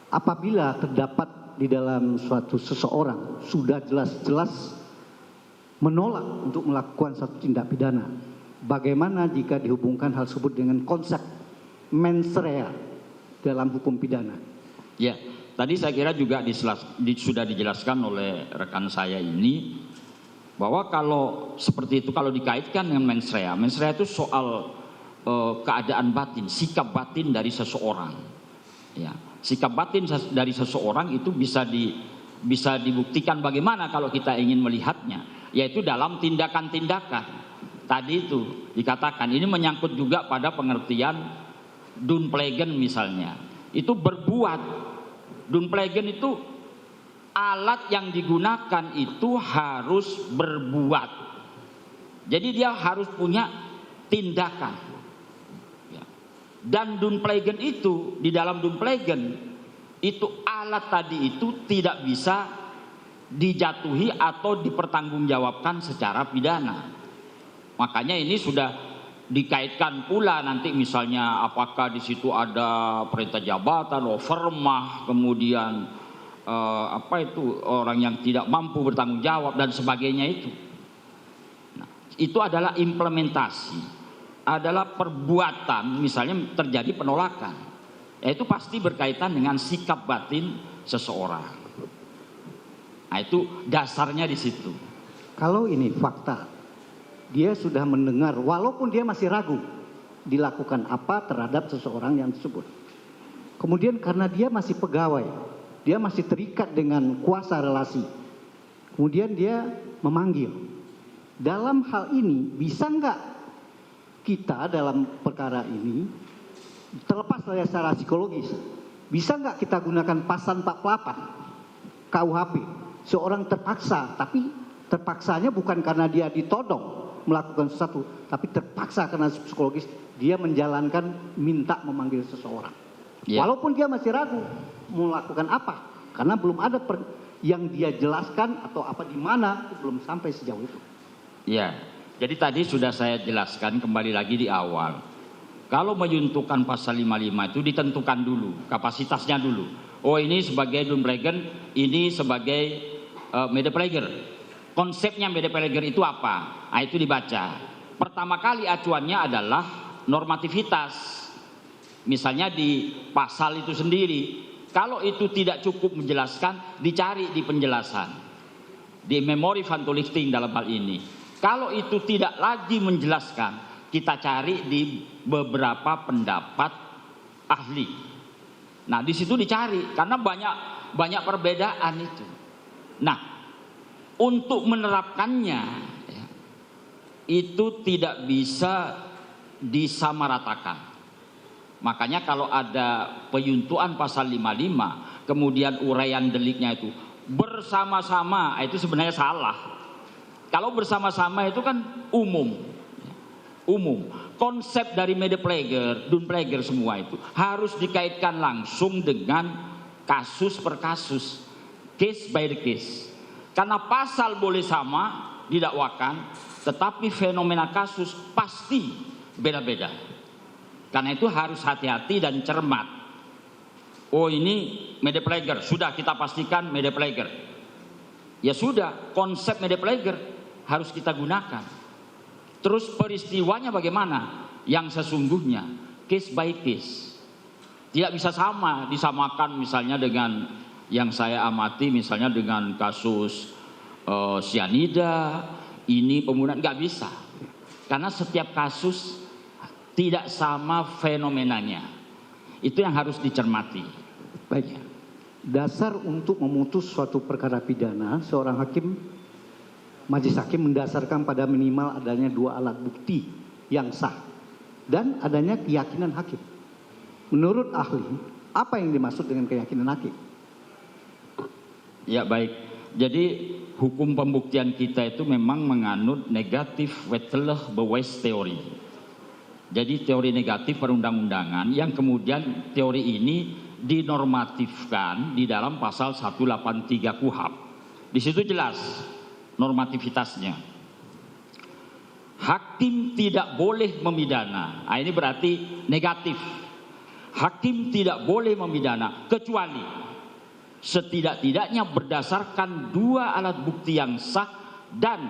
apabila terdapat di dalam suatu seseorang sudah jelas-jelas menolak untuk melakukan satu tindak pidana, bagaimana jika dihubungkan hal tersebut dengan konsep mens rea dalam hukum pidana? Ya, tadi saya kira juga sudah dijelaskan oleh rekan saya ini bahwa kalau seperti itu, kalau dikaitkan dengan mens rea itu soal keadaan batin, sikap batin dari seseorang. Ya, sikap batin dari seseorang itu bisa dibuktikan bagaimana kalau kita ingin melihatnya, yaitu dalam tindakan-tindakan. Tadi itu dikatakan ini menyangkut juga pada pengertian Dunplegen misalnya. Itu berbuat. Dunplegen itu alat yang digunakan itu harus berbuat. Jadi dia harus punya tindakan. Dan Dunplegen itu, di dalam Dunplegen itu alat tadi itu tidak bisa dijatuhi atau dipertanggungjawabkan secara pidana. Makanya ini sudah dikaitkan pula nanti misalnya apakah di situ ada perintah jabatan, overmah, kemudian orang yang tidak mampu bertanggung jawab dan sebagainya itu. Nah, itu adalah implementasi. Adalah perbuatan, misalnya terjadi penolakan, yaitu pasti berkaitan dengan sikap batin seseorang. Nah, itu dasarnya di situ. Kalau ini fakta, dia sudah mendengar, walaupun dia masih ragu dilakukan apa terhadap seseorang yang disebut. Kemudian karena dia masih pegawai, dia masih terikat dengan kuasa relasi, kemudian dia memanggil. Dalam hal ini bisa nggak kita dalam perkara ini, terlepas dari secara psikologis, bisa nggak kita gunakan pasal 48 KUHP, seorang terpaksa, tapi terpaksanya bukan karena dia ditodong melakukan sesuatu, tapi terpaksa karena psikologis dia menjalankan minta memanggil seseorang. Walaupun dia masih ragu melakukan apa, karena belum ada yang dia jelaskan atau apa di mana, belum sampai sejauh itu. Ya. Jadi tadi sudah saya jelaskan kembali lagi di awal. Kalau menyuntukkan pasal 55 itu ditentukan dulu, kapasitasnya dulu. Oh, ini sebagai Dunplegen, ini sebagai medepleger. Konsepnya medepleger itu apa? Nah, itu dibaca. Pertama kali acuannya adalah normativitas. Misalnya di pasal itu sendiri. Kalau itu tidak cukup menjelaskan, dicari di penjelasan. Di memori van toelichting dalam hal ini. Kalau itu tidak lagi menjelaskan, kita cari di beberapa pendapat ahli. Nah, di situ dicari karena banyak perbedaan itu. Nah, untuk menerapkannya itu tidak bisa disamaratakan. Makanya kalau ada penyuntuan pasal 55, kemudian uraian deliknya itu bersama-sama, itu sebenarnya salah. Kalau bersama-sama itu kan umum. Konsep dari medepleger, Dunpleger semua itu harus dikaitkan langsung dengan kasus per kasus, case by the case. Karena pasal boleh sama didakwakan, tetapi fenomena kasus pasti beda-beda. Karena itu harus hati-hati dan cermat. Oh, ini medepleger, sudah kita pastikan medepleger. Ya sudah, konsep medepleger harus kita gunakan. Terus peristiwanya bagaimana? Yang sesungguhnya, case by case. Tidak bisa sama, disamakan misalnya dengan yang saya amati misalnya dengan kasus sianida, ini pembunuhan, nggak bisa. Karena setiap kasus tidak sama fenomenanya. Itu yang harus dicermati. Baik. Dasar untuk memutus suatu perkara pidana, seorang hakim, majelis hakim mendasarkan pada minimal adanya 2 alat bukti yang sah dan adanya keyakinan hakim. Menurut ahli, apa yang dimaksud dengan keyakinan hakim? Ya, baik. Jadi hukum pembuktian kita itu memang menganut negatif wettelig bewijs teori. Jadi teori negatif perundang-undangan yang kemudian teori ini dinormatifkan di dalam pasal 183 KUHP. Di situ jelas normativitasnya. Hakim tidak boleh memidana. Nah, ini berarti negatif. hakim tidak boleh memidana kecuali setidak-tidaknya berdasarkan dua alat bukti yang sah dan